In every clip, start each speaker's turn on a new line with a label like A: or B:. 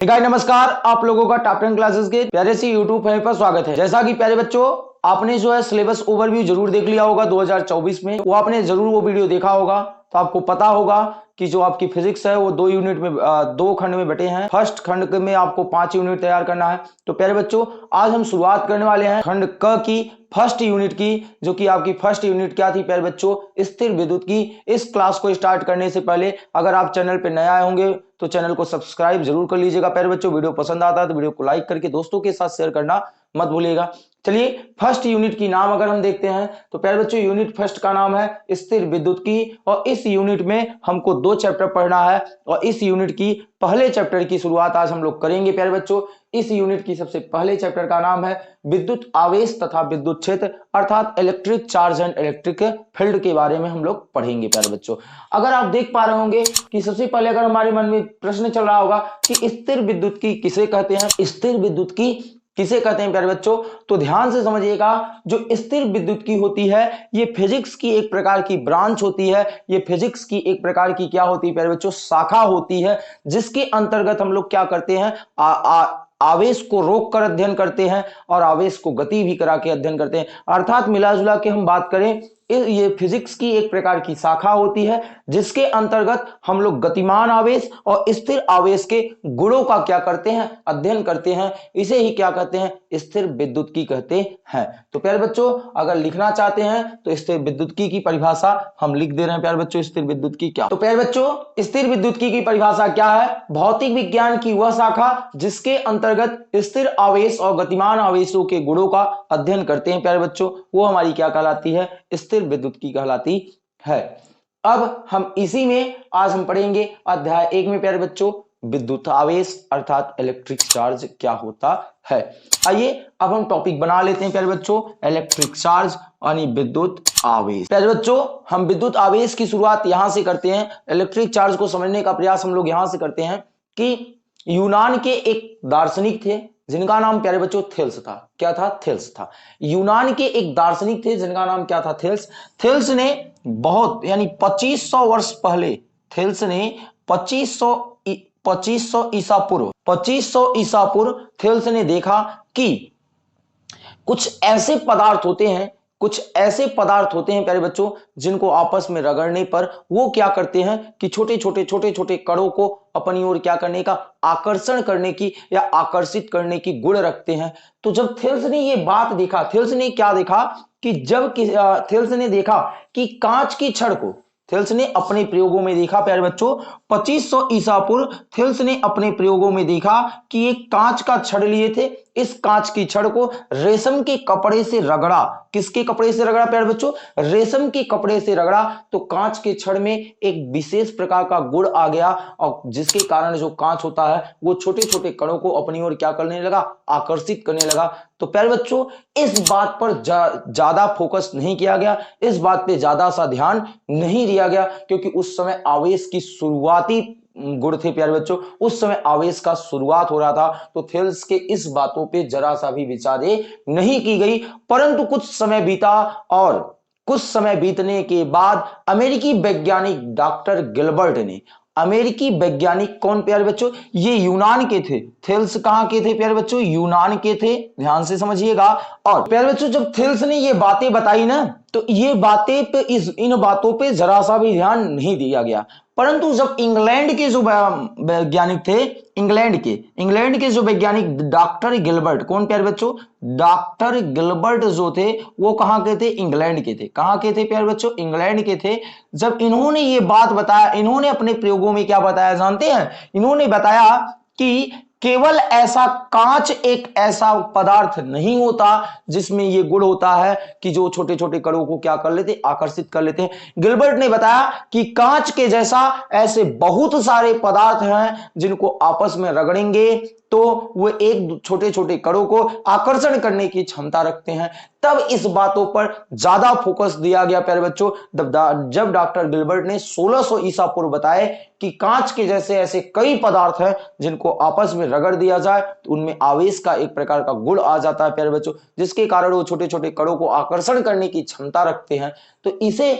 A: Guys नमस्कार, आप लोगों का टॉप 10 क्लासेस के प्यारे सी यूट्यूब चैनल पर स्वागत है। जैसा कि प्यारे बच्चों आपने जो है सिलेबस ओवरव्यू जरूर देख लिया होगा 2024 में, वो आपने जरूर वो वीडियो देखा होगा। तो आपको पता होगा कि जो आपकी फिजिक्स है वो दो खंड में बटे हैं। फर्स्ट खंड में आपको 5 यूनिट तैयार करना है। तो प्यारे बच्चों आज हम शुरुआत करने वाले हैं खंड क की फर्स्ट यूनिट की, जो कि आपकी फर्स्ट यूनिट क्या थी प्यारे बच्चों, स्थिर विद्युत की। इस क्लास को स्टार्ट करने से पहले अगर आप चैनल पे नए आए होंगे तो चैनल को सब्सक्राइब जरूर कर लीजिएगा प्यारे बच्चों। वीडियो पसंद आता है तो वीडियो को लाइक करके दोस्तों के साथ शेयर करना मत भूलिएगा। चलिए फर्स्ट यूनिट की नाम अगर हम देखते हैं तो प्यारे बच्चों यूनिट फर्स्ट का नाम है स्थिर विद्युत की, और इस यूनिट में हमको 2 चैप्टर पढ़ना है। और इस यूनिट की पहले चैप्टर की शुरुआत आज हम लोग करेंगे प्यारे बच्चों। इस यूनिट की सबसे पहले चैप्टर का नाम है विद्युत आवेश तथा विद्युत क्षेत्र, अर्थात electric charge and electric field के बारे में हम लोग पढ़ेंगे प्यारे बच्चों। अगर आप देख पा रहे होंगे कि सबसे पहले अगर हमारे मन में प्रश्न चल रहा होगा कि स्थिर विद्युत की किसे कहते हैं, स्थिर विद्युत की किसे कहते हैं प्यारे बच्चों, तो ध्यान से समझिएगा। जो स्थिर विद्युत की होती है ये फिजिक्स की एक प्रकार की ब्रांच होती है। ये फिजिक्स की एक प्रकार की क्या होती है प्यारे बच्चों, शाखा होती है, जिसके अंतर्गत हम लोग क्या करते हैं, आवेश को रोक कर अध्ययन करते हैं और आवेश को गति भी करा के अध्ययन करते हैं। अर्थात मिला जुला के हम बात करें, ये फिजिक्स की एक प्रकार की शाखा होती है जिसके अंतर्गत हम लोग गतिमान आवेश और स्थिर आवेश के गुणों का क्या करते हैं, अध्ययन करते हैं। इसे ही क्या कहते हैं, स्थिर विद्युत की कहते हैं। तो प्यारे बच्चों अगर लिखना चाहते हैं तो स्थिर विद्युत की परिभाषा हम लिख दे रहे हैं प्यारे बच्चों। स्थिर विद्युत की क्या, तो प्यारे बच्चों स्थिर विद्युत की परिभाषा क्या है, भौतिक विज्ञान की वह शाखा जिसके अंतर्गत स्थिर आवेश और गतिमान आवेशों के गुणों का अध्ययन करते हैं प्यारे बच्चों, वो हमारी क्या कहलाती है, स्थिर विद्युत की कहलाती है। अब हम इसी में आज हम पढ़ेंगे अध्याय 1 में प्यारे बच्चों विद्युत आवेश अर्थात इलेक्ट्रिक चार्ज क्या होता है। आइए अब हम टॉपिक बना लेते हैं प्यारे बच्चों, इलेक्ट्रिक चार्ज यानी विद्युत आवेश। प्यारे बच्चों हम विद्युत आवेश की शुरुआत यहां से करते हैं। इलेक्ट्रिक चार्ज को समझने का प्रयास हम लोग यहां से करते हैं कि यूनान के एक दार्शनिक थे जिनका नाम प्यारे बच्चों थेल्स था। क्या था, थेल्स था। यूनान के एक दार्शनिक थे जिनका नाम क्या था, थेल्स। थेल्स ने बहुत यानी 2500 वर्ष पहले, थेल्स ने 2500 ईसा पूर्व थेल्स ने देखा कि कुछ ऐसे पदार्थ होते हैं प्यारे बच्चों जिनको आपस में रगड़ने पर वो क्या करते हैं कि छोटे छोटे कणों को अपनी ओर क्या करने का, आकर्षण करने की या आकर्षित करने की गुण रखते हैं। तो जब थेल्स ने ये बात देखा, थेल्स ने क्या देखा कि थेल्स ने देखा कि कांच की छड़ को, थेल्स ने अपने प्रयोगों में देखा प्यारे बच्चों 2500 ईसा पूर्व थेल्स ने अपने प्रयोगों में देखा कि एक कांच का छड़ लिए थे। इस कांच की छड़ को रेशम के कपड़े से रगड़ा। किसके कपड़े से रगड़ा प्यारे बच्चों, रेशम के कपड़े से रगड़ा। तो कांच के छड़ में एक विशेष प्रकार का गुण आ गया और जिसके कारण जो कांच होता है वो छोटे छोटे कणों को अपनी ओर क्या करने लगा, आकर्षित करने लगा। तो प्यारे बच्चों इस बात पर ज्यादा फोकस नहीं किया गया, इस बात पे ज्यादा सा ध्यान नहीं दिया गया, क्योंकि उस समय आवेश की शुरुआती गुण थे प्यारे बच्चों, उस समय आवेश का शुरुआत हो रहा था। तो थेल्स के इस बातों पे जरा सा भी विचार नहीं की गई। परंतु कुछ समय बीता और कुछ समय बीतने के बाद अमेरिकी वैज्ञानिक डॉक्टर गिलबर्ट ने, अमेरिकी वैज्ञानिक कौन प्यारे बच्चों, ये यूनान के थे। थेल्स कहां के थे प्यारे बच्चों, यूनान के थे, ध्यान से समझिएगा। और प्यारे बच्चों जब थेल्स ने ये बातें बताई ना, तो ये बातें पे इन बातों पे जरा सा भी ध्यान नहीं दिया गया। परंतु जब इंग्लैंड के जो वैज्ञानिक थे, इंग्लैंड के जो वैज्ञानिक डॉक्टर गिलबर्ट, कौन प्यारे बच्चों, डॉक्टर गिलबर्ट जो थे वो कहां के थे, इंग्लैंड के थे। कहां के थे प्यारे बच्चों, इंग्लैंड के थे। जब इन्होंने ये बात बताया, इन्होंने अपने प्रयोगों में क्या बताया जानते हैं, इन्होंने बताया कि केवल ऐसा कांच एक ऐसा पदार्थ नहीं होता जिसमें यह गुण होता है कि जो छोटे छोटे कणों को क्या कर लेते, आकर्षित कर लेते हैं। गिलबर्ट ने बताया कि कांच के जैसा ऐसे बहुत सारे पदार्थ हैं जिनको आपस में रगड़ेंगे तो वो एक छोटे छोटे कणों को आकर्षण करने की क्षमता रखते हैं। तब इस बातों पर ज्यादा फोकस दिया गया प्यारे बच्चों जब डॉक्टर गिलबर्ट ने 1600 ईसा पूर्व बताए कि कांच के जैसे ऐसे कई पदार्थ हैं जिनको आपस में रगड़ दिया जाए तो उनमें आवेश का एक प्रकार का गुण आ जाता है प्यारे बच्चों, जिसके कारण वो छोटे छोटे कणों को आकर्षण करने की क्षमता रखते हैं। तो इसे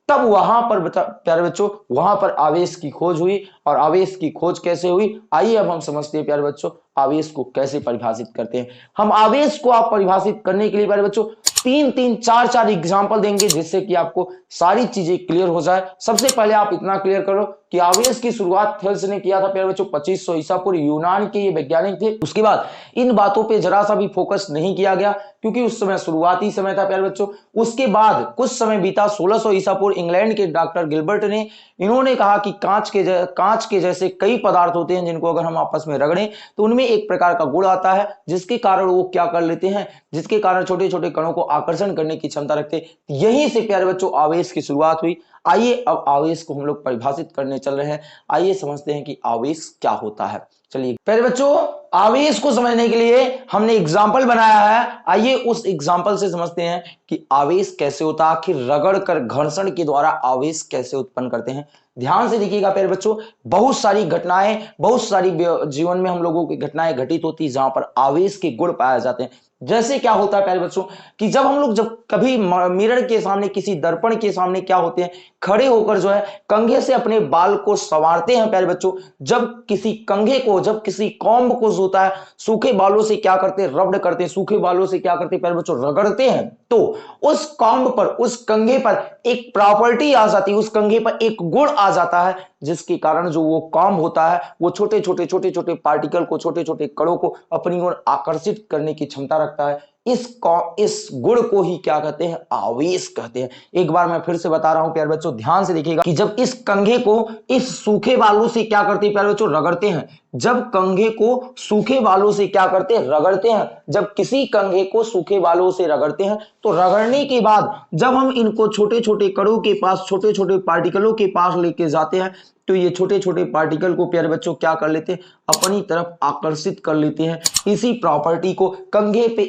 A: तब वहां पर प्यारे बच्चों वहां पर आवेश की खोज हुई। और आवेश की खोज कैसे हुई, आइए अब हम समझते हैं प्यारे बच्चों आवेश को कैसे परिभाषित करते हैं। हम आवेश को आप परिभाषित करने के लिए प्यारे बच्चों तीन तीन चार चार एग्जाम्पल देंगे जिससे कि आपको सारी चीजें क्लियर हो जाए। सबसे पहले आप इतना क्लियर करो कि आवेश की शुरुआत थेल्स ने किया था प्यारे बच्चों 2500 ईसा पूर्व, यूनान के ये वैज्ञानिक थे। उसके बाद इन बातों पे जरा सा भी फोकस नहीं किया गया क्योंकि उस समय शुरुआती समय था प्यारे बच्चों। उसके बाद कुछ समय बीता 1600 ईसा पूर्व, इंग्लैंड के डॉक्टर गिलबर्ट ने इन्होंने कहा कि कांच के जैसे कई पदार्थ होते हैं जिनको अगर हम आपस में रगड़ें तो उनमें एक प्रकार का गुण आता है जिसके कारण वो क्या कर लेते हैं, जिसके कारण छोटे छोटे कणों को आकर्षण करने की क्षमता रखते हैं। यहीं से प्यारे बच्चों आवेश की शुरुआत हुई। आइए अब आवेश को हम लोग परिभाषित करने चल रहे हैं। आइए समझते हैं कि आवेश क्या होता है। चलिए प्यारे बच्चों आवेश को समझने के लिए हमने एग्जाम्पल बनाया है। आइए उस एग्जाम्पल से समझते हैं कि आवेश कैसे होता है, आखिर रगड़ कर घर्षण के द्वारा आवेश कैसे उत्पन्न करते हैं। ध्यान से देखिएगा प्यारे बच्चों, बहुत सारी घटनाएं, बहुत सारी जीवन में हम लोगों की घटनाएं घटित होती जहां पर आवेश के गुण पाए जाते हैं। जैसे क्या होता है प्यारे बच्चों कि जब हम लोग जब कभी मिरर के सामने, किसी दर्पण के सामने क्या होते हैं, खड़े होकर जो है कंघे से अपने बाल को संवारते हैं प्यारे बच्चों। जब किसी कंघे को, जब किसी कॉम्ब को होता है, सूखे बालों से क्या करते हैं, रब्ड करते हैं, सूखे बालों से क्या करते हैं प्यारे बच्चों, रगड़ते हैं, तो उस कॉम्ब पर, उस कंघे पर एक प्रॉपर्टी आ जाती है, उस कंघे पर एक गुण आ जाता है जिसके कारण जो वो कॉम्ब होता है वो छोटे छोटे पार्टिकल को, छोटे छोटे कणों को अपनी ओर आकर्षित करने की क्षमता रखता है। इस गुण को ही क्या कहते हैं, आवेश कहते हैं। एक बार मैं फिर से बता रहा हूं प्यारे बच्चों, ध्यान से देखिएगा कि जब इस कंघे को इस सूखे बालों से क्या करते हैं प्यारे बच्चों, रगड़ते हैं। जब कंघे को सूखे बालों से क्या करते हैं, रगड़ते हैं। जब किसी कंघे को सूखे बालों से रगड़ते हैं तो रगड़ने के बाद जब हम इनको छोटे छोटे कणों के पास, छोटे छोटे पार्टिकलों के पास लेके जाते हैं तो ये छोटे छोटे पार्टिकल को प्यारे बच्चों क्या कर लेते हैं, अपनी तरफ आकर्षित कर लेते हैं। इसी प्रॉपर्टी को कंघे के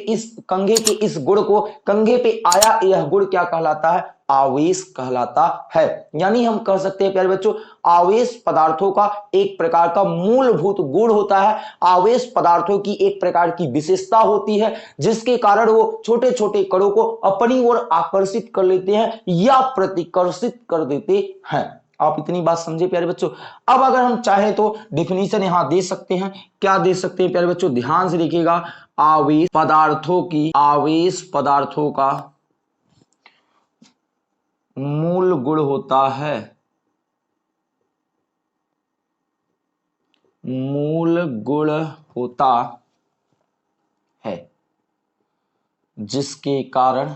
A: इस गुण को, कंघे पे आया यह गुण क्या कहलाता है, आवेश कहलाता है। यानी हम कह सकते हैं प्यारे बच्चों आवेश पदार्थों का एक प्रकार का मूलभूत गुण होता है। आवेश पदार्थों की एक प्रकार की विशेषता होती है जिसके कारण वो छोटे छोटे कणों को अपनी ओर आकर्षित कर लेते हैं या प्रतिकर्षित कर देते हैं। आप इतनी बात समझे प्यारे बच्चों। अब अगर हम चाहें तो डिफिनीशन यहां दे सकते हैं। क्या दे सकते हैं प्यारे बच्चों, ध्यान से देखिएगा, आवेश पदार्थों का मूल गुण होता है, मूल गुण होता है जिसके कारण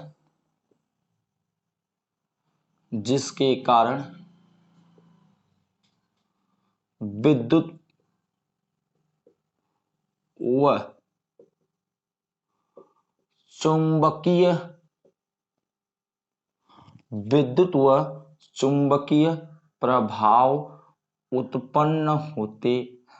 A: विद्युत व चुंबकीय प्रभाव उत्पन्न होते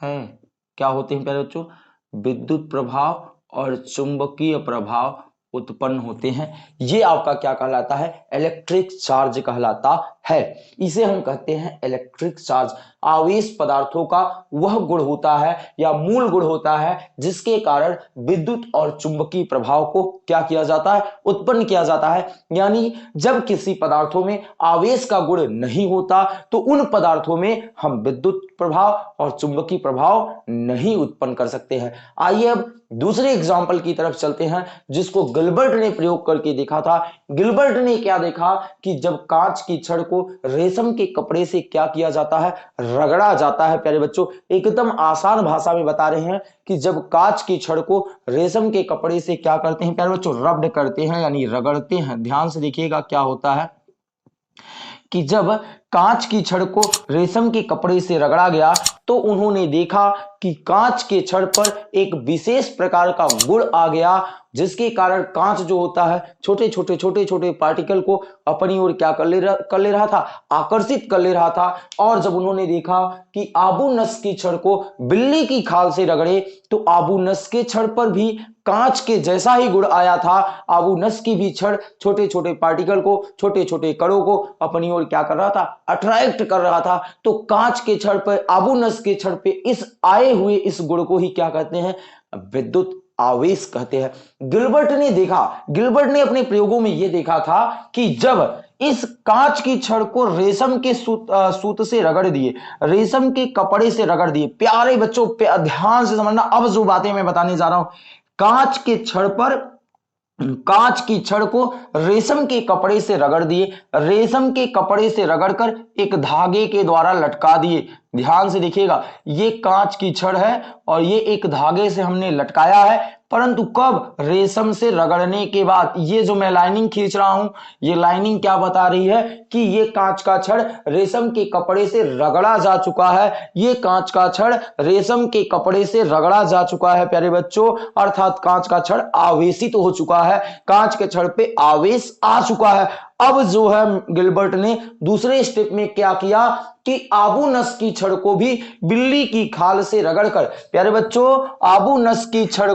A: हैं। क्या होते हैं प्यारे बच्चों, विद्युत प्रभाव और चुंबकीय प्रभाव उत्पन्न होते हैं। ये आपका क्या कहलाता है, इलेक्ट्रिक चार्ज कहलाता है। इसे हम कहते हैं इलेक्ट्रिक चार्ज। आवेश पदार्थों का वह गुण होता है या मूल गुण होता है जिसके कारण विद्युत और चुंबकीय प्रभाव को क्या किया जाता है, उत्पन्न किया जाता है। यानी जब किसी पदार्थों में आवेश का गुण नहीं होता तो उन पदार्थों में हम विद्युत प्रभाव और चुंबकीय प्रभाव नहीं उत्पन्न कर सकते हैं। आइए अब दूसरे एग्जाम्पल की तरफ चलते हैं जिसको गिलबर्ट ने प्रयोग करके देखा था। गिलबर्ट ने क्या देखा कि जब कांच की छड़ को रेशम के कपड़े से क्या किया जाता है, रगड़ा जाता है। प्यारे बच्चों एकदम आसान भाषा में बता रहे हैं कि जब कांच की छड़ को रेशम के कपड़े से क्या करते हैं प्यारे बच्चों, रब्ड करते हैं यानी रगड़ते हैं। ध्यान से देखिएगा क्या होता है कि जब कांच की छड़ को रेशम के कपड़े से रगड़ा गया तो उन्होंने देखा कि कांच के छड़ पर एक विशेष प्रकार का गुण आ गया जिसके कारण कांच जो होता है छोटे छोटे पार्टिकल को अपनी ओर क्या कर ले रहा था, आकर्षित कर ले रहा था। और जब उन्होंने देखा कि आबू नस की छड़ को बिल्ली की खाल से रगड़े तो आबू नस के छड़ पर भी कांच के जैसा ही गुण आया था। आबू नस की भी छड़ छोटे छोटे पार्टिकल को, छोटे छोटे कणों को अपनी ओर क्या कर रहा था, अट्रैक्ट कर रहा था। तो कांच के छड़ पर, आबू नस के छड़ पे इस आए हुए इस गुण को ही क्या कहते हैं, विद्युत आवेश कहते हैं। गिलबर्ट ने अपने प्रयोगों में यह देखा था कि जब इस कांच की छड़ को रेशम के सूत से रगड़ दिए, रेशम के कपड़े से रगड़ दिए। प्यारे बच्चों ध्यान से समझना, अब जो बातें मैं बताने जा रहा हूं, कांच की छड़ को रेशम के कपड़े से रगड़ दिए, रेशम के कपड़े से रगड़कर एक धागे के द्वारा लटका दिए। ध्यान से देखिएगा, ये कांच की छड़ है और ये एक धागे से हमने लटकाया है, परंतु कब? रेशम से रगड़ने के बाद। ये जो मैं लाइनिंग खींच रहा हूं, ये लाइनिंग क्या बता रही है कि ये कांच का छड़ रेशम के कपड़े से रगड़ा जा चुका है, ये कांच का छड़ रेशम के कपड़े से रगड़ा जा चुका है प्यारे बच्चों, अर्थात कांच का छड़ आवेशित हो चुका है, कांच के छड़ पे आवेश आ चुका है। अब जो है गिलबर्ट ने दूसरे स्टेप में क्या किया कि आबू नस की छड़ को भी बिल्ली की खाल से रगड़कर, प्यारे बच्चों आबू नस की छड़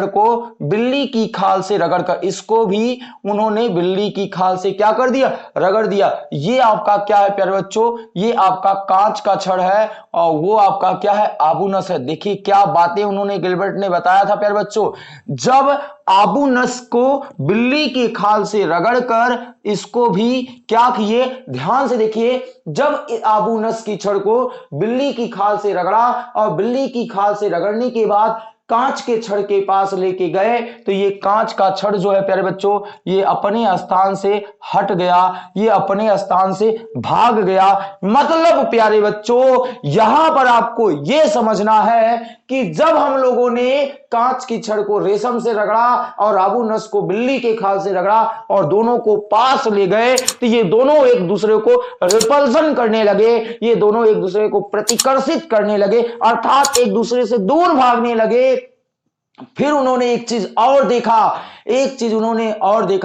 A: को बिल्ली की खाल से रगड़कर, इसको भी उन्होंने बिल्ली की खाल से क्या कर दिया? रगड़ दिया। ये आपका क्या है प्यारे बच्चों? ये आपका कांच का छड़ है और वो आपका क्या है? आबू नस है। देखिए क्या बातें उन्होंने गिलबर्ट ने बताया था प्यारे बच्चों, जब आबू नस को बिल्ली की खाल से रगड़कर इसको भी क्या किए? ध्यान से देखिए, जब आबू नस की छड़ को बिल्ली की खाल से रगड़ा और बिल्ली की खाल से रगड़ने के बाद कांच के छड़ के पास लेके गए, तो ये कांच का छड़ जो है प्यारे बच्चों, ये अपने स्थान से हट गया, ये अपने स्थान से भाग गया। मतलब प्यारे बच्चों यहां पर आपको यह समझना है कि जब हम लोगों ने कांच की छड़ को रेशम से रगड़ा और आबू नस को बिल्ली के खाल से रगड़ा और दोनों को पास ले गए, तो ये दोनों एक दूसरे को रिपल्सन करने लगे, ये दोनों एक दूसरे को प्रतिकर्षित करने लगे, अर्थात एक दूसरे से दूर भागने लगे। फिर उन्होंने एक चीज और देखा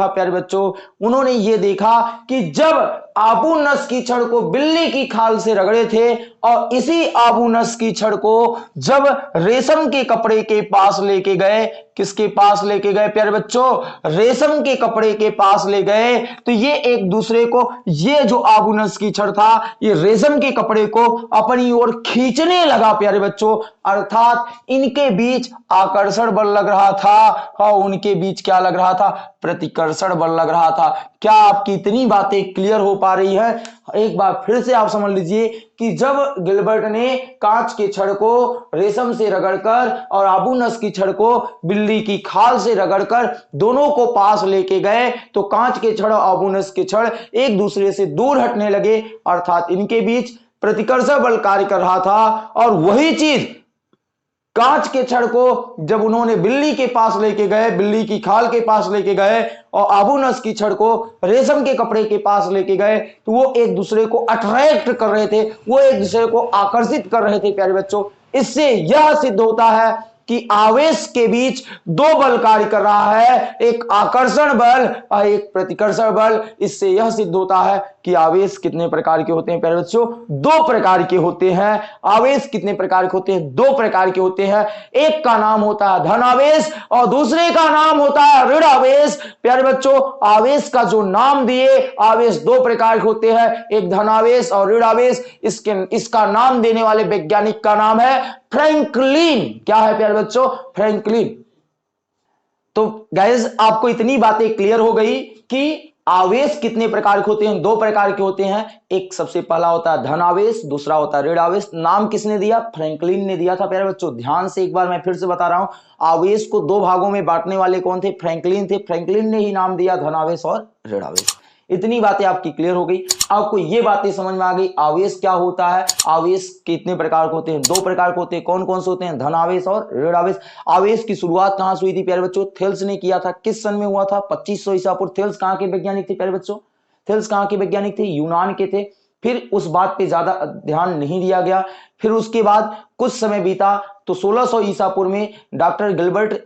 A: प्यारे बच्चों, उन्होंने ये देखा कि जब आबू नस की छड़ को बिल्ली की खाल से रगड़े थे और इसी आबू नस की छड़ को जब रेशम के कपड़े के पास लेके गए, किसके पास लेके गए प्यारे बच्चों? रेशम के कपड़े के पास ले गए, तो ये एक दूसरे को, ये जो आबू नस की छड़ था ये रेशम के कपड़े को अपनी ओर खींचने लगा प्यारे बच्चों, अर्थात इनके बीच आकर्षण बल लग रहा था और उनके बीच क्या लग रहा था? प्रतिकर्षण बल लग रहा था। क्या आपकी इतनी बातें क्लियर हो पा रही है? एक बार फिर से आप समझ लीजिए कि जब गिलबर्ट ने कांच के छड़ को रेशम से रगड़कर और आबू नस की छड़ को बिल्ली की खाल से रगड़कर दोनों को पास लेके गए, तो कांच के छड़ और आबू नस के छड़ एक दूसरे से दूर हटने लगे, अर्थात इनके बीच प्रतिकर्षण बल कार्य कर रहा था। और वही चीज कांच के छड़ को जब उन्होंने बिल्ली के पास लेके गए, बिल्ली की खाल के पास लेके गए और आबू नस की छड़ को रेशम के कपड़े के पास लेके गए, तो वो एक दूसरे को अट्रैक्ट कर रहे थे, वो एक दूसरे को आकर्षित कर रहे थे प्यारे बच्चों। इससे यह सिद्ध होता है कि आवेश के बीच दो बल कार्य कर रहा है, एक आकर्षण बल और एक प्रतिकर्षण बल। इससे यह सिद्ध होता है कि आवेश कितने प्रकार के होते हैं प्यारे बच्चों? दो प्रकार के होते हैं। आवेश कितने प्रकार के होते हैं? दो प्रकार के होते हैं। एक का नाम होता है धन आवेश और दूसरे का नाम होता है ऋण आवेश। प्यारे बच्चों आवेश का जो नाम दिए, आवेश दो प्रकार के होते हैं, एक धन आवेश और ऋण आवेश। इसका नाम देने वाले वैज्ञानिक का नाम है फ्रैंकलिन। क्या है प्यारे बच्चों? फ्रैंकलिन। तो गाइस आपको इतनी बातें क्लियर हो गई कि आवेश कितने प्रकार के होते हैं? दो प्रकार के होते हैं। एक सबसे पहला होता है धन आवेश, दूसरा होता है ऋण आवेश। नाम किसने दिया? फ्रैंकलिन ने दिया था प्यारे बच्चों। ध्यान से एक बार मैं फिर से बता रहा हूं, आवेश को दो भागों में बांटने वाले कौन थे? फ्रैंकलिन थे। फ्रैंकलिन ने ही नाम दिया धन आवेश और ऋण आवेश। इतनी बातें आपकी क्लियर हो गई। आपको ये बातें समझ में आ गई आवेश क्या होता है, आवेश कितने प्रकार के होते हैं? दो प्रकार के होते हैं। कौन कौन से होते हैं? धन आवेश और ऋण आवेश। आवेश की शुरुआत कहां से हुई थी प्यारे बच्चों? थेल्स ने किया था। किस सन में हुआ था? 2500 ईसा पूर्व। थेल्स कहां के वैज्ञानिक थे प्यारे बच्चों? थेल्स कहां के वैज्ञानिक थे? यूनान के थे। फिर उस बात पे ज्यादा ध्यान नहीं दिया गया। फिर उसके बाद कुछ समय बीता तो 1600 ईसा पूर्व में डॉक्टर गिलबर्ट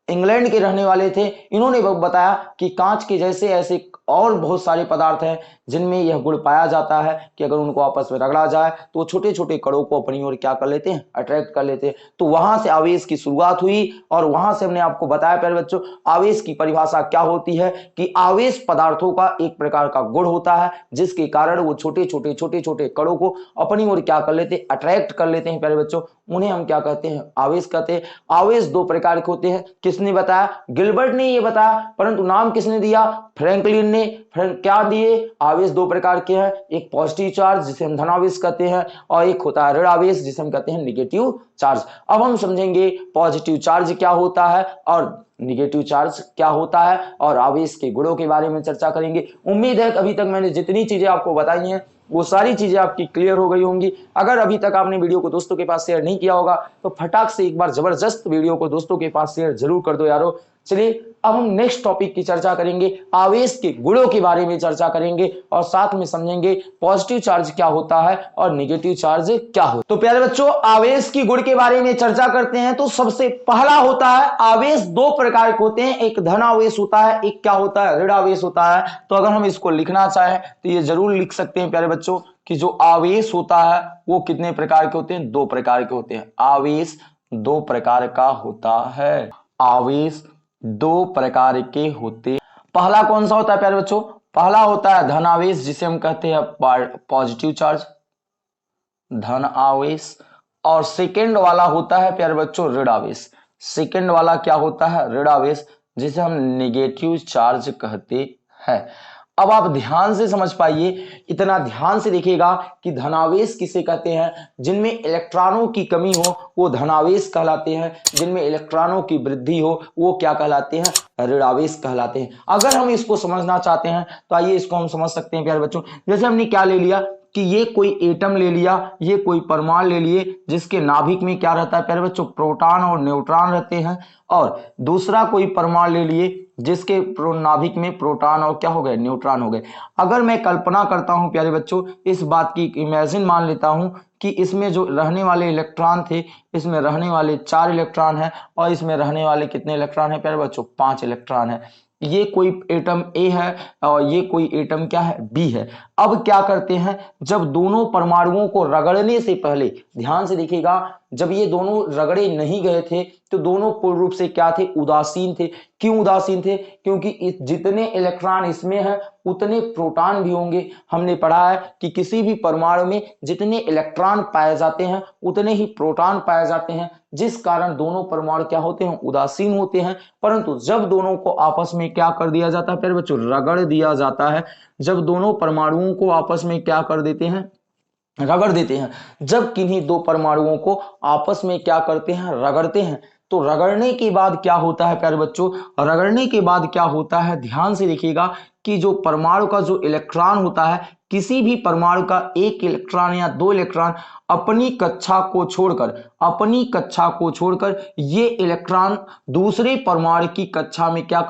A: इंग्लैंड के रहने वाले थे, इन्होंने बताया कि कांच के जैसे ऐसे और बहुत सारे पदार्थ हैं जिनमें यह गुण पाया जाता है कि अगर उनको आपस में रगड़ा जाए तो वो छोटे छोटे कणों को अपनी ओर क्या कर लेते हैं? अट्रैक्ट कर लेते हैं। तो वहां से आवेश की शुरुआत हुई और वहां से हमने आपको बताया प्यारे बच्चों आवेश की परिभाषा क्या होती है कि आवेश पदार्थों का एक प्रकार का गुण होता है जिसके कारण वो छोटे छोटे कणों को अपनी ओर क्या कर लेते? अट्रैक्ट कर लेते हैं प्यारे बच्चों। उन्हें हम क्या कहते हैं, आवेश कहते हैं। आवेश दो प्रकार के होते हैं। किसने बताया? गिलबर्ट ने ये बताया, परंतु नाम किसने दिया? फ्रैंकलिन ने। क्या दिए? आवेश दो प्रकार के हैं, एक पॉजिटिव चार्ज जिसे हम धनावेश कहते हैं, और एक होता है ऋण आवेश जिसे हम कहते हैं निगेटिव चार्ज। अब हम समझेंगे पॉजिटिव चार्ज क्या होता है और निगेटिव चार्ज क्या होता है, और आवेश के गुणों के बारे में चर्चा करेंगे। उम्मीद है कि अभी तक मैंने जितनी चीजें आपको बताई हैं वो सारी चीजें आपकी क्लियर हो गई होंगी। अगर अभी तक आपने वीडियो को दोस्तों के पास शेयर नहीं किया होगा तो फटाक से एक बार जबरदस्त वीडियो को दोस्तों के पास शेयर जरूर कर दो यारो। चलिए अब हम नेक्स्ट टॉपिक की चर्चा करेंगे, आवेश के गुणों के बारे में चर्चा करेंगे और साथ में समझेंगे पॉजिटिव चार्ज क्या होता है और निगेटिव चार्ज क्या होता है। तो प्यारे बच्चों, आवेश की गुण के बारे में चर्चा करते हैं। तो सबसे पहला होता है, आवेश दो प्रकार के होते हैं, एक धन आवेश होता है, एक क्या होता है, ऋण आवेश होता है। तो अगर हम इसको लिखना चाहें तो ये जरूर लिख सकते हैं प्यारे बच्चों कि जो आवेश होता है वो कितने प्रकार के होते हैं? दो प्रकार के होते हैं। आवेश दो प्रकार का होता है। आवेश दो प्रकार के होते। पहला कौन सा होता है प्यारे बच्चों? पहला होता है धन आवेश जिसे हम कहते हैं पॉजिटिव चार्ज, धन आवेश। और सेकेंड वाला होता है प्यारे बच्चों ऋण आवेश। सेकेंड वाला क्या होता है? ऋण आवेश जिसे हम नेगेटिव चार्ज कहते हैं। अब आप ध्यान से समझ पाइए, इतना ध्यान से देखिएगा कि धनावेश किसे कहते हैं? जिनमें इलेक्ट्रॉनों की कमी हो वो धनावेश कहलाते हैं, जिनमें इलेक्ट्रॉनों की वृद्धि हो वो क्या कहलाते हैं? ऋणावेश कहलाते हैं। अगर हम इसको समझना चाहते हैं तो आइए इसको हम समझ सकते हैं प्यारे बच्चों। जैसे हमने क्या ले लिया कि ये कोई एटम ले लिया, ये कोई परमाणु ले लिए जिसके नाभिक में क्या रहता है प्यारे बच्चों? प्रोटॉन और न्यूट्रॉन रहते हैं। और दूसरा कोई परमाणु ले लिए जिसके नाभिक में प्रोटॉन और क्या हो गए? न्यूट्रॉन हो गए। अगर मैं कल्पना करता हूं प्यारे बच्चों इस बात की, इमेजिन मान लेता हूं कि इसमें जो रहने वाले इलेक्ट्रॉन थे, इसमें रहने वाले 4 इलेक्ट्रॉन है और इसमें रहने वाले कितने इलेक्ट्रॉन है प्यारे बच्चों? 5 इलेक्ट्रॉन है। ये कोई एटम ए है और ये कोई एटम क्या है? बी है। अब क्या करते हैं, जब दोनों परमाणुओं को रगड़ने से पहले, ध्यान से देखिएगा, जब ये दोनों रगड़े नहीं गए थे तो दोनों पूर्ण रूप से क्या थे? उदासीन थे। क्यों उदासीन थे? क्योंकि जितने इलेक्ट्रॉन इसमें हैं उतने प्रोटॉन भी होंगे। हमने पढ़ा है कि किसी भी परमाणु में जितने इलेक्ट्रॉन पाए जाते हैं उतने ही प्रोटॉन पाए जाते हैं, जिस कारण दोनों परमाणु क्या होते हैं? उदासीन होते हैं। परंतु जब दोनों को आपस में क्या कर दिया जाता है प्यारे बच्चों? रगड़ दिया जाता है। जब दोनों परमाणुओं को आपस में क्या कर देते हैं? रगड़ देते हैं। जब किन्हीं दो परमाणुओं को आपस में क्या करते हैं? रगड़ते हैं। तो रगड़ने के बाद क्या होता है प्यारे बच्चों? रगड़ने के बाद क्या होता है, ध्यान से देखिएगा कि जो परमाणु का जो इलेक्ट्रॉन होता है, किसी भी परमाणु का एक इलेक्ट्रॉन या दो इलेक्ट्रॉन अपनी कक्षा को छोड़कर ये इलेक्ट्रॉन दूसरे परमाणु की कक्षा में क्या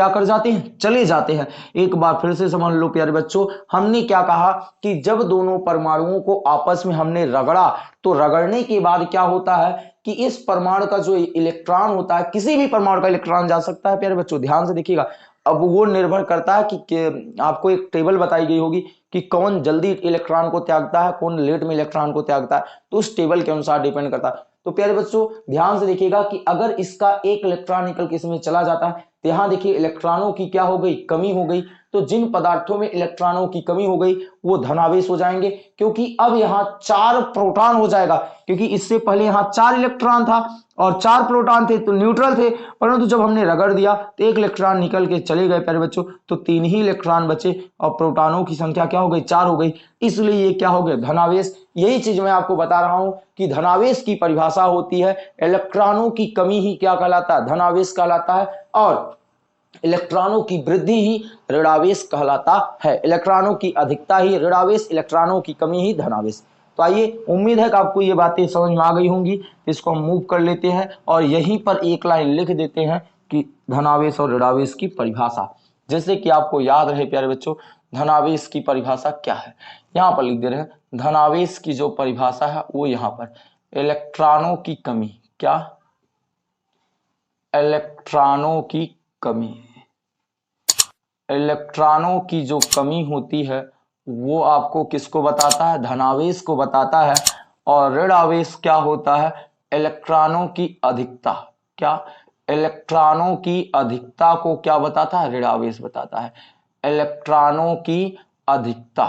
A: कर जाते हैं? चले जाते हैं। एक बार फिर से समझ लो प्यारे बच्चों, हमने क्या कहा कि जब दोनों परमाणुओं को आपस में हमने रगड़ा, तो रगड़ने के बाद क्या होता है कि इस परमाणु का जो इलेक्ट्रॉन होता है, किसी भी परमाणु का इलेक्ट्रॉन जा सकता है प्यारे बच्चों, ध्यान से देखिएगा। अब वो निर्भर करता है कि आपको एक टेबल बताई गई होगी कि कौन जल्दी इलेक्ट्रॉन को त्यागता है, कौन लेट में इलेक्ट्रॉन को त्यागता है, तो उस टेबल के अनुसार डिपेंड करता है। तो प्यारे बच्चों ध्यान से देखिएगा कि अगर इसका एक इलेक्ट्रॉन निकल के इसमें चला जाता है तो यहां देखिए इलेक्ट्रॉनों की क्या हो गई? कमी हो गई। तो जिन पदार्थों में इलेक्ट्रॉनों की कमी हो गई वो धनावेश हो जाएंगे, क्योंकि अब यहां 4 प्रोटॉन हो जाएगा, क्योंकि इससे पहले यहां 4 इलेक्ट्रॉन था और 4 प्रोटॉन थे तो न्यूट्रल थे। परंतु जब हमने रगड़ दिया तो एक इलेक्ट्रॉन निकल के चले गए प्यारे बच्चों, तो 3 ही इलेक्ट्रॉन बचे और प्रोटॉनों की संख्या क्या हो गई? 4 हो गई। इसलिए ये क्या हो गया? धनावेश। यही चीज मैं आपको बता रहा हूं कि धनावेश की परिभाषा होती है, इलेक्ट्रॉनों की कमी ही क्या कहलाता है? धनावेश कहलाता है, और इलेक्ट्रॉनों की वृद्धि ही ऋणावेश कहलाता है। इलेक्ट्रॉनों की अधिकता ही ऋणावेश, इलेक्ट्रॉनों की कमी ही धनावेश। तो आइए, उम्मीद है कि आपको ये बातें समझ में आ गई होंगी। इसको हम मूव कर लेते हैं और यहीं पर एक लाइन लिख देते हैं कि धनावेश और ऋणावेश की परिभाषा, जैसे कि आपको याद रहे प्यारे बच्चों, धनावेश की परिभाषा क्या है, यहां पर लिख दे रहे हैं। धनावेश की जो परिभाषा है वो यहां पर, इलेक्ट्रॉनों की कमी, क्या? इलेक्ट्रॉनों की कमी। इलेक्ट्रॉनों की जो कमी होती है वो आपको किसको बताता है? धनावेश को बताता है। और ऋण आवेश क्या होता है? इलेक्ट्रॉनों की अधिकता। क्या? इलेक्ट्रॉनों की अधिकता को क्या बताता है? ऋण आवेश बताता है। इलेक्ट्रॉनों की अधिकता,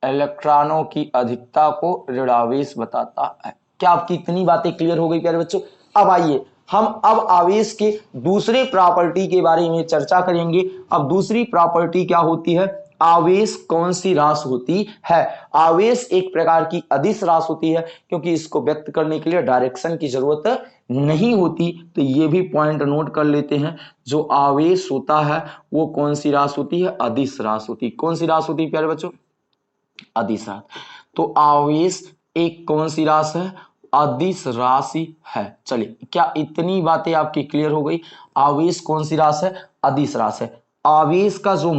A: इलेक्ट्रॉनों की अधिकता को ऋणावेश बताता है। क्या आपकी इतनी बातें क्लियर हो गई प्यारे बच्चों? अब आइए हम अब आवेश के दूसरे प्रॉपर्टी के बारे में चर्चा करेंगे। अब दूसरी प्रॉपर्टी क्या होती है? आवेश कौन सी रास होती है? आवेश एक प्रकार की अदिश रास होती है, क्योंकि इसको व्यक्त करने के लिए डायरेक्शन की जरूरत नहीं होती। तो ये भी पॉइंट नोट कर लेते हैं, जो आवेश होता है वो कौन सी रास होती है? अदिश रास होती है। कौन सी रास होती है प्यारे बच्चों? अदिश रास। तो आवेश एक कौन सी रास है? अदिश राशि है। चलिए, क्या इतनी बातें आपकी क्लियर हो गई? आवेश कौन सी रास है? अदिश रास है। आवेश का जो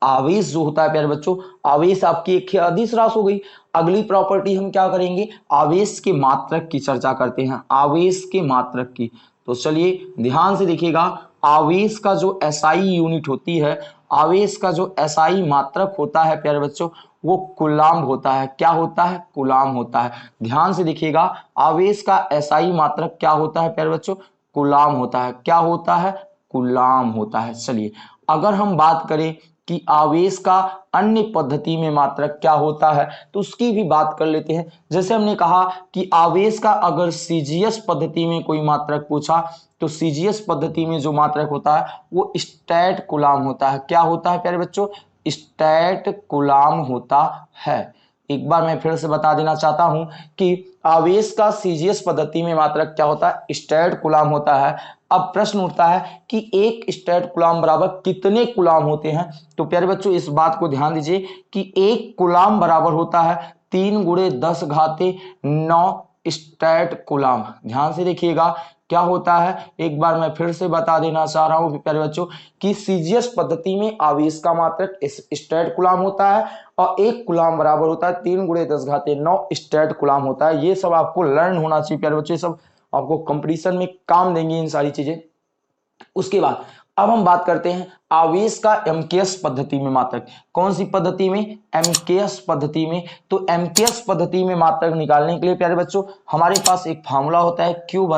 A: आवेश जो होता है प्यारे बच्चों, आवेश आपकी एक अदिश रास हो गई। अगली प्रॉपर्टी हम क्या करेंगे? आवेश के मात्रक की चर्चा करते हैं। आवेश के मात्रक की। तो चलिए ध्यान से देखिएगा, आवेश का जो एसआई यूनिट होती है, आवेश का जो एसआई मात्रक होता है प्यारे बच्चों, वो कूलाम्ब होता है। क्या होता है? कूलाम्ब होता है। ध्यान से देखिएगा, आवेश का एसआई मात्रक क्या होता है प्यारे बच्चों? कूलाम्ब होता है। क्या होता है? कूलाम्ब होता है। चलिए, अगर हम बात करें कि आवेश का अन्य पद्धति में मात्रक क्या होता है, तो उसकी भी बात कर लेते हैं। जैसे हमने कहा कि आवेश का अगर सीजीएस पद्धति में कोई मात्रक पूछा, तो सीजीएस पद्धति में जो मात्रक होता है वो स्टैट कूलाम्ब होता है। क्या होता है प्यारे बच्चों? स्टैट कूलाम्ब होता है। एक बार मैं फिर से बता देना चाहता हूं कि आवेश का सीजीएस पद्धति में मात्रक क्या होता है? स्टैट कूलाम्ब होता है। अब प्रश्न उठता है कि एक स्टैट कूलाम्ब बराबर कितने कूलाम्ब होते हैं? तो प्यारे बच्चों इस बात को ध्यान दीजिए कि एक कूलाम्ब बराबर होता है 3 × 10⁹ स्टैट कूलाम्ब। ध्यान से देखिएगा क्या होता है, एक बार मैं फिर से बता देना चाह रहा हूं प्यारे बच्चों कि सीजीएस पद्धति में आवेश का मात्रक स्टैट कूलाम्ब होता है और एक कूलाम्ब बराबर होता है 3 × 10⁹ स्टैट कूलाम्ब होता है। ये सब आपको लर्न होना चाहिए प्यारे बच्चों, ये सब आपको कंपटीशन में काम देंगे इन सारी चीजें। उसके बाद अब हम बात करते हैं आवेश का एमकेएस पद्धति में मात्रक। कौन सी पद्धति में? एमकेएस पद्धति में। तो एमकेएस पद्धति में मात्रक निकालने के लिए प्यारे बच्चों हमारे पास एक फार्मूला होता है, Q =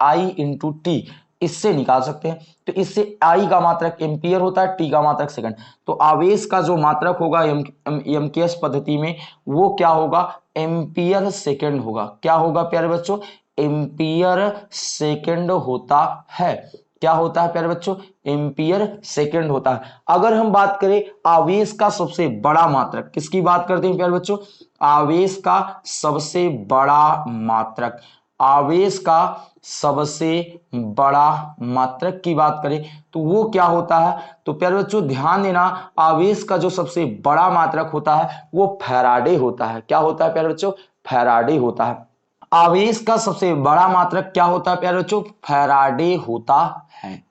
A: I × T। इससे निकाल सकते हैं। तो इससे I का मात्रक एम्पियर होता है, T का मात्रक सेकंड। तो आवेश का जो मात्रक होगा एमकेएस पद्धति में वो क्या होगा? एम्पियर सेकंड होगा। क्या होगा प्यारे बच्चों? एम्पियर सेकंड होता है। क्या होता है प्यारे बच्चों? एम्पियर सेकंड होता है। अगर हम बात करें आवेश का सबसे बड़ा मात्रक, किसकी बात करते हैं प्यारे बच्चों? आवेश का सबसे बड़ा मात्रक। आवेश का सबसे बड़ा मात्रक की बात करें तो वो क्या होता है? तो प्यारे बच्चों ध्यान देना, आवेश का जो सबसे बड़ा मात्रक होता है वो फैराडे होता है। क्या होता है प्यारे बच्चों? फैराडे होता है। आवेश का सबसे बड़ा मात्रक क्या होता है प्यारे बच्चों? फैराडे होता है।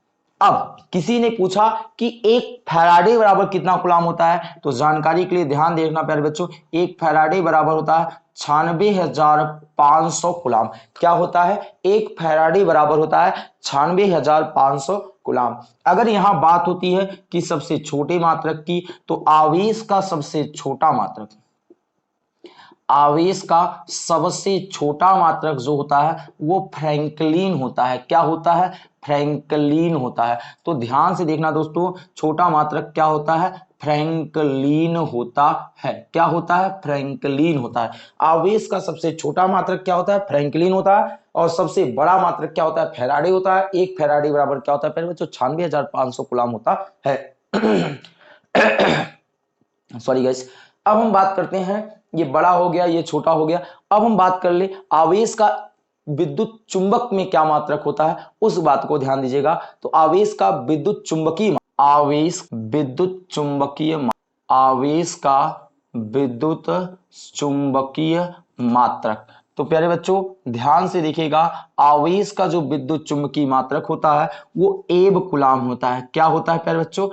A: अब किसी ने पूछा कि एक फैराडे बराबर कितना कूलाम्ब होता है, तो जानकारी के लिए ध्यान देखना प्यारे बच्चों, एक फैराडे बराबर होता है 96,500 कूलाम्ब। क्या होता है? एक फैराडे बराबर होता है 96,500 कूलाम्ब। अगर यहां बात होती है कि सबसे छोटे मात्रक की, तो आवेश का सबसे छोटा मात्रक, आवेश का सबसे छोटा मात्रक जो होता है वो फ्रैंकलिन होता है। क्या होता है? फ्रैंकलिन होता है। तो ध्यान से देखना दोस्तों, छोटा मात्रक क्या होता है? फ्रैंकलिन होता है। क्या होता है? फ्रैंकलिन होता है। आवेश का सबसे छोटा मात्रक क्या होता है? फ्रैंकलिन होता है। और सबसे बड़ा मात्रक क्या होता है? फैराडे होता है। एक फैराडे बराबर क्या होता है पहले बच्चों? 96,500 कूलाम्ब होता है। Sorry guys. अब हम बात करते हैं, ये बड़ा हो गया, ये छोटा हो गया। अब हम बात कर ले आवेश का विद्युत चुंबक में क्या मात्रक होता है, उस बात को ध्यान दीजिएगा। तो आवेश का विद्युत चुंबकीय, आवेश विद्युत चुंबकीय, आवेश का विद्युत चुंबकीय मात्रक। तो प्यारे बच्चों ध्यान से देखिएगा, आवेश का जो विद्युत चुंबकीय मात्रक होता है वो एब कूलाम्ब होता है। क्या होता है प्यारे बच्चों?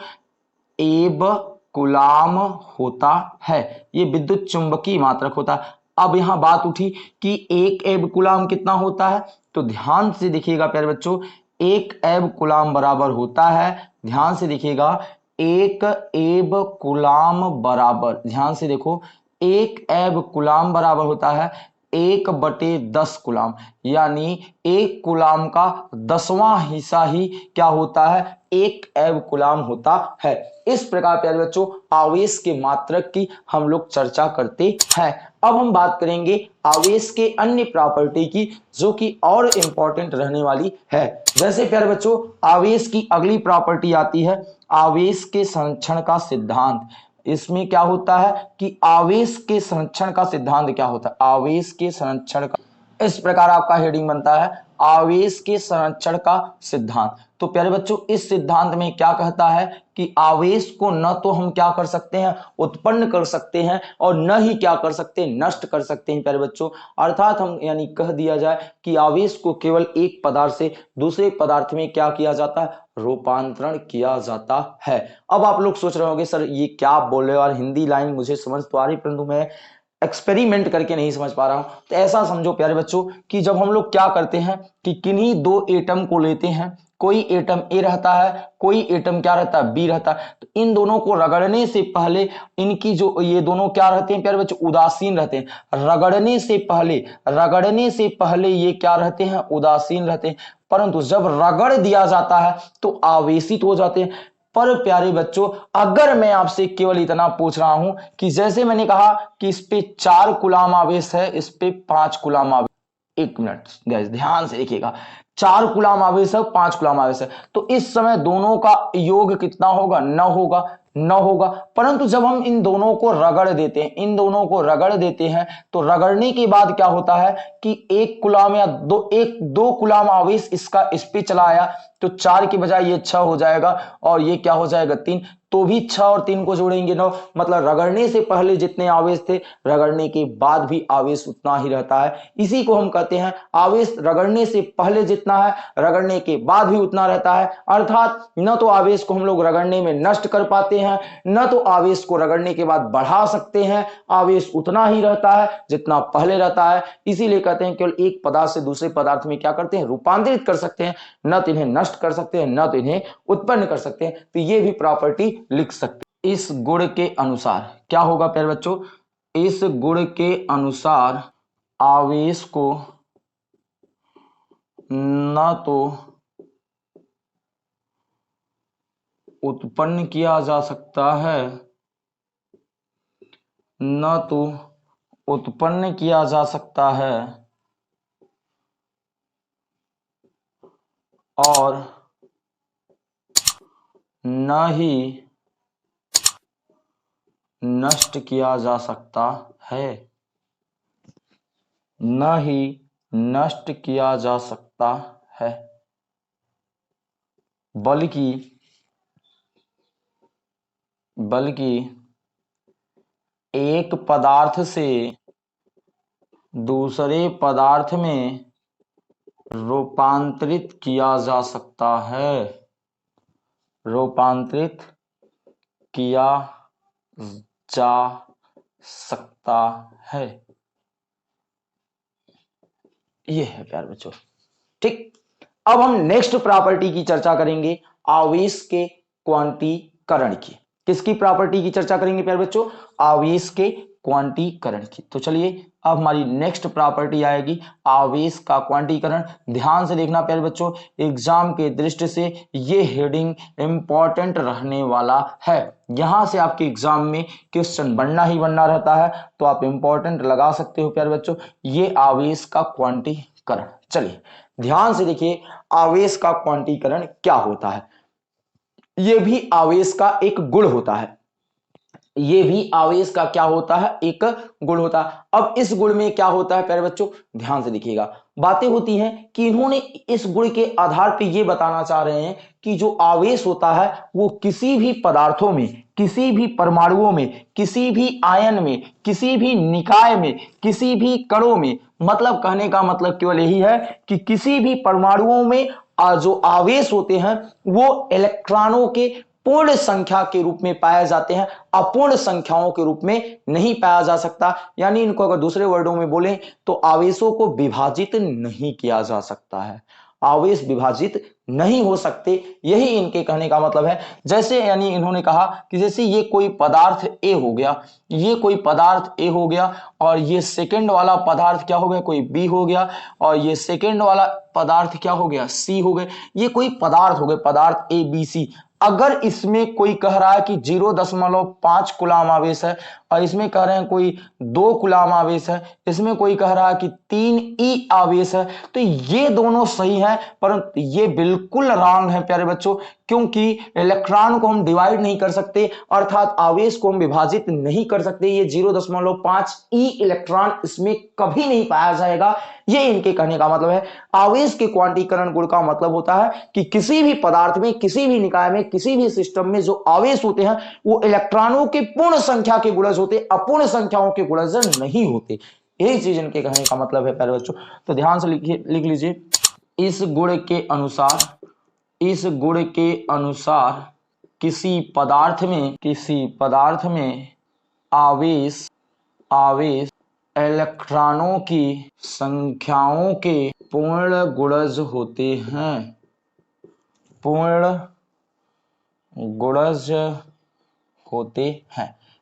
A: एब कूलाम्ब होता है। ये विद्युत चुंबकीय मात्रक होता है। अब यहां बात उठी कि एक एब कूलाम्ब कितना होता है, तो ध्यान से देखिएगा प्यारे बच्चों, एक एब कूलाम्ब बराबर होता है, ध्यान से देखिएगा, एक एब कूलाम्ब बराबर, ध्यान से देखो, एक एब कूलाम्ब बराबर होता है 1/10 कूलाम, यानी 1 कूलाम का 10वां हिस्सा ही क्या होता है, 1 एव कूलाम होता है। इस प्रकार प्यारे बच्चों आवेश के मात्रक की हम लोग चर्चा करते हैं। अब हम बात करेंगे आवेश के अन्य प्रॉपर्टी की, जो कि और इंपॉर्टेंट रहने वाली है। जैसे प्यारे बच्चों आवेश की अगली प्रॉपर्टी आती है आवेश के संरक्षण का सिद्धांत। इसमें क्या होता है कि आवेश के संरक्षण का सिद्धांत क्या होता है, आवेश के संरक्षण का, इस प्रकार आपका हेडिंग बनता है आवेश के संरक्षण का सिद्धांत। तो प्यारे बच्चों इस सिद्धांत में क्या कहता है कि आवेश को न तो हम क्या कर सकते हैं, उत्पन्न कर सकते हैं, और न ही क्या कर सकते हैं, नष्ट कर सकते हैं प्यारे बच्चों। अर्थात हम यानी कह दिया जाए कि आवेश को केवल एक पदार्थ से दूसरे पदार्थ में क्या किया जाता है, रूपांतरण किया जाता है। अब आप लोग सोच रहे होंगे सर ये क्या आप बोल रहे हो, और हिंदी लाइन मुझे समझ तो आ रही परंतु मैं एक्सपेरिमेंट करके नहीं समझ पा रहा हूं। तो ऐसा समझो प्यारे बच्चों कि जब हम लोग क्या करते हैं कि किन्हीं दो एटम को लेते हैं, कोई एटम ए रहता है, कोई एटम क्या रहता है, बी रहता है। तो इन दोनों को रगड़ने से पहले इनकी जो ये दोनों क्या रहते हैं प्यारे बच्चों, उदासीन रहते हैं। रगड़ने से पहले ये क्या रहते हैं, उदासीन रहते हैं, परंतु जब रगड़ दिया जाता है तो आवेशित हो जाते हैं। पर प्यारे बच्चों अगर मैं आपसे केवल इतना पूछ रहा हूं कि जैसे मैंने कहा कि इस पे 4 कूलाम आवेश है, इस पे 5 कूलाम आवेश, एक मिनट गाइस ध्यान से देखिएगा, 4 कूलाम आवेश है, 5 कूलाम आवेश है, तो इस समय दोनों का योग कितना होगा, न होगा। परंतु जब हम इन दोनों को रगड़ देते हैं, तो रगड़ने के बाद क्या होता है कि 1 कूलाम या दो कूलाम आवेश इसका इस पे चला आया, तो 4 की बजाय ये 6 हो जाएगा, और ये क्या हो जाएगा 3, तो भी 6 और 3 को जोड़ेंगे 9, मतलब रगड़ने से पहले जितने आवेश थे रगड़ने के बाद भी आवेश उतना ही रहता है। इसी को हम कहते हैं आवेश रगड़ने से पहले जितना है रगड़ने के बाद भी उतना रहता है। अर्थात न तो आवेश को हम लोग रगड़ने में नष्ट कर पाते हैं, न तो आवेश को रगड़ने के बाद बढ़ा सकते हैं, आवेश उतना ही रहता है जितना पहले रहता है। इसीलिए कहते हैं केवल एक पदार्थ से दूसरे पदार्थ में क्या करते हैं, रूपांतरित कर सकते हैं, न तो इन्हें नष्ट कर सकते हैं, न तो इन्हें उत्पन्न कर सकते हैं। तो ये भी प्रॉपर्टी लिख सकते हैं। इस गुण के अनुसार क्या होगा प्यारे बच्चों, इस गुण के अनुसार आवेश को न तो उत्पन्न किया जा सकता है, न तो उत्पन्न किया जा सकता है, और न ही नष्ट किया जा सकता है, न ही नष्ट किया जा सकता है, बल्कि एक पदार्थ से दूसरे पदार्थ में रूपांतरित किया जा सकता है, रूपांतरित किया जा सकता है। ये है प्यारे बच्चों, ठीक। अब हम नेक्स्ट प्रॉपर्टी की चर्चा करेंगे आवेश के क्वांटीकरण की। किसकी प्रॉपर्टी की चर्चा करेंगे प्यारे बच्चों, आवेश के क्वांटीकरण की। तो चलिए अब हमारी नेक्स्ट प्रॉपर्टी आएगी आवेश का क्वांटीकरण। ध्यान से देखना प्यारे बच्चों, एग्जाम के दृष्टि से ये हेडिंग इंपॉर्टेंट रहने वाला है। यहां से आपके एग्जाम में क्वेश्चन बनना ही बनना रहता है, तो आप इंपॉर्टेंट लगा सकते हो प्यारे बच्चों, ये आवेश का क्वांटीकरण। चलिए ध्यान से देखिए आवेश का क्वांटीकरण क्या होता है। यह भी आवेश का एक गुण होता है, ये भी आवेश का क्या होता है, एक गुण होता है। अब इस गुण में क्या होता है प्यारे बच्चों, ध्यान से देखिएगा, बातें होती हैं कि इन्होंने इस गुण के आधार पर यह बताना चाह रहे हैं कि जो आवेश होता है वो किसी भी पदार्थों में, किसी भी परमाणुओं में, किसी भी आयन में, किसी भी निकाय में, किसी भी कणों में, मतलब कहने का मतलब केवल यही है कि किसी भी परमाणुओं में जो आवेश होते हैं वो इलेक्ट्रॉनों के पूर्ण संख्या के रूप में पाए जाते हैं, अपूर्ण संख्याओं के रूप में नहीं पाया जा सकता। यानी इनको अगर दूसरे वर्डों में बोलें तो आवेशों को विभाजित नहीं किया जा सकता है, आवेश विभाजित नहीं हो सकते, यही इनके कहने का मतलब है। जैसे यानी इन्होंने कहा कि जैसे ये कोई पदार्थ ए हो गया, ये कोई पदार्थ ए हो गया, और ये सेकंड वाला पदार्थ क्या हो गया, कोई बी हो गया, और ये सेकंड वाला पदार्थ क्या हो गया, सी हो गए। ये कोई पदार्थ हो गए, पदार्थ ए बी सी। अगर इसमें कोई कह रहा है कि 0.5 कूलाम आवेश है, और इसमें कह रहे हैं कोई 2 कूलाम आवेश है, इसमें कोई कह रहा है कि 3 ई आवेश है, तो ये दोनों सही है, परंतु ये बिल्कुल रॉन्ग है प्यारे बच्चों, क्योंकि इलेक्ट्रॉन को हम डिवाइड नहीं कर सकते, अर्थात आवेश को हम विभाजित नहीं कर सकते। ये 0.5 ई इलेक्ट्रॉन इसमें कभी नहीं पाया जाएगा, ये इनके कहने का मतलब है। आवेश के क्वांटीकरण गुण का मतलब होता है कि किसी भी पदार्थ में, किसी भी निकाय में, किसी भी सिस्टम में जो आवेश होते हैं वो इलेक्ट्रॉनों के पूर्ण संख्या के गुणज होते, अपूर्ण संख्याओं के गुणज नहीं होते। यही चीज इनके कहने का मतलब है प्यारे बच्चों। तो ध्यान से लिख लीजिए, इस गुण के अनुसार किसी पदार्थ में आवेश इलेक्ट्रॉनों की संख्याओं के पूर्ण गुणज होते हैं,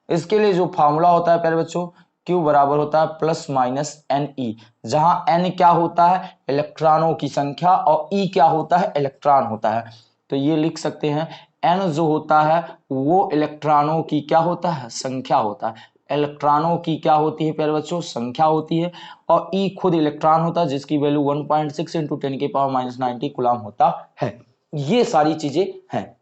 A: इसके लिए जो फॉर्मूला होता है प्यारे बच्चों, Q बराबर होता है प्लस माइनस NE, जहां N क्या होता है, इलेक्ट्रॉनों की संख्या, और E क्या होता है, इलेक्ट्रॉन होता है। तो ये लिख सकते हैं, N जो होता है वो इलेक्ट्रॉनों की क्या होता है, संख्या होता है। इलेक्ट्रॉनों की क्या होती है प्यारे बच्चों, संख्या होती है, और E खुद इलेक्ट्रॉन होता है, जिसकी वैल्यू 1.6 × 10⁻⁻90 कूलम होता है। ये सारी चीजें हैं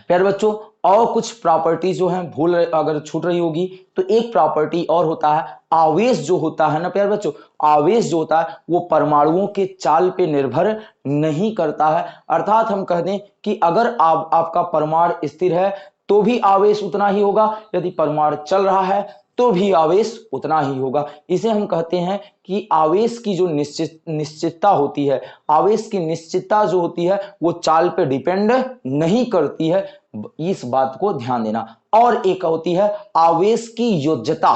A: प्यारे बच्चों। और कुछ प्रॉपर्टी जो है भूल अगर छूट रही होगी तो एक प्रॉपर्टी और होता है, आवेश जो होता है ना प्यारे बच्चों, आवेश जो होता है वो परमाणुओं के चाल पे निर्भर नहीं करता है। अर्थात हम कह दें कि अगर आपका परमाणु स्थिर है तो भी आवेश उतना ही होगा, यदि परमाणु चल रहा है तो भी आवेश उतना ही होगा। इसे हम कहते हैं कि आवेश की जो निश्चितता होती है, आवेश की निश्चितता जो होती है वो चाल पे डिपेंड नहीं करती है, इस बात को ध्यान देना। और एक होती है आवेश की योज्यता,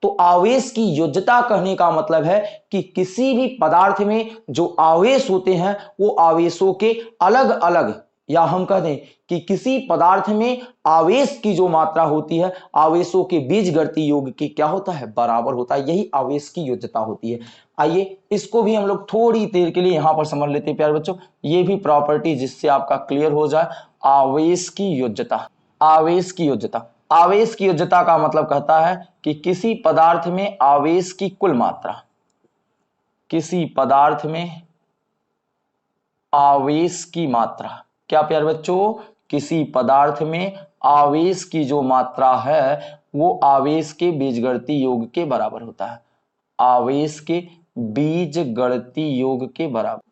A: तो आवेश की योज्यता कहने का मतलब है कि किसी भी पदार्थ में जो आवेश होते हैं वो आवेशों के अलग अलग, या हम कह दें कि किसी पदार्थ में आवेश की जो मात्रा होती है आवेशों के बीजगणितीय योग के क्या होता है, बराबर होता है। यही आवेश की योज्यता होती है। आइए इसको भी हम लोग थोड़ी देर के लिए यहां पर समझ लेते हैं प्यारे बच्चों, ये भी प्रॉपर्टी जिससे आपका क्लियर हो जाए। आवेश की योज्यता का मतलब कहता है कि किसी पदार्थ में आवेश की कुल मात्रा, क्या प्यारे बच्चों, किसी पदार्थ में आवेश की जो मात्रा है वो आवेश के बीजगणितीय योग के बराबर होता है, आवेश के बीजगणितीय योग के बराबर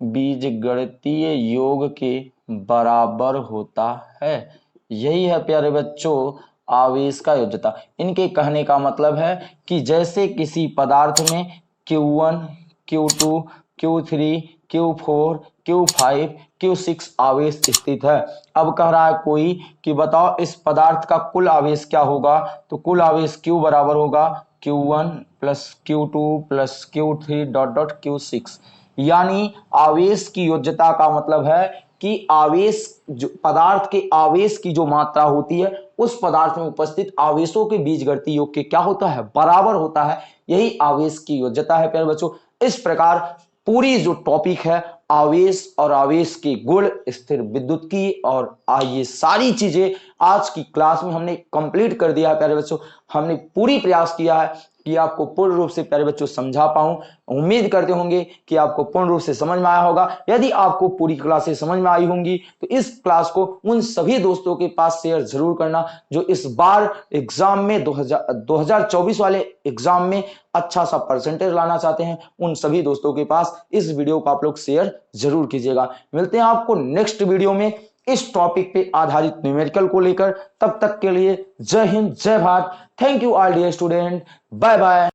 A: होता है। यही है प्यारे बच्चों आवेश का योज्यता। इनके कहने का मतलब है कि जैसे किसी पदार्थ में Q1, Q2, Q3, Q4, Q5, Q6 आवेश स्थित है। अब कह रहा है कोई कि बताओ इस पदार्थ का कुल आवेश क्या होगा, तो कुल आवेश Q बराबर होगा Q1 + Q2 + Q3 Q6। यानी आवेश की योज्यता का मतलब है कि आवेश जो पदार्थ के आवेश की जो मात्रा होती है उस पदार्थ में उपस्थित आवेशों के बीजगणितीय योग के क्या होता है, बराबर होता है। यही आवेश की योज्यता है प्यारे बच्चों। इस प्रकार पूरी जो टॉपिक है आवेश और आवेश के गुण, स्थिर विद्युत की, और ये सारी चीजें आज की क्लास में हमने कंप्लीट कर दिया है प्यारे बच्चों। हमने पूरी प्रयास किया है कि आपको पूर्ण रूप से प्यारे बच्चों समझा पाऊं। उम्मीद करते होंगे कि आपको पूर्ण रूप से समझ में आया होगा। यदि आपको पूरी क्लासें समझ में आई होंगी तो इस क्लास को उन सभी दोस्तों के पास शेयर जरूर करना जो इस बार एग्जाम में 2024 वाले एग्जाम में अच्छा सा परसेंटेज लाना चाहते हैं। उन सभी दोस्तों के पास इस वीडियो को आप लोग शेयर जरूर कीजिएगा। मिलते हैं आपको नेक्स्ट वीडियो में इस टॉपिक पे आधारित न्यूमेरिकल को लेकर। तब तक के लिए जय हिंद, जय Bharat. Thank you all dear student, bye bye.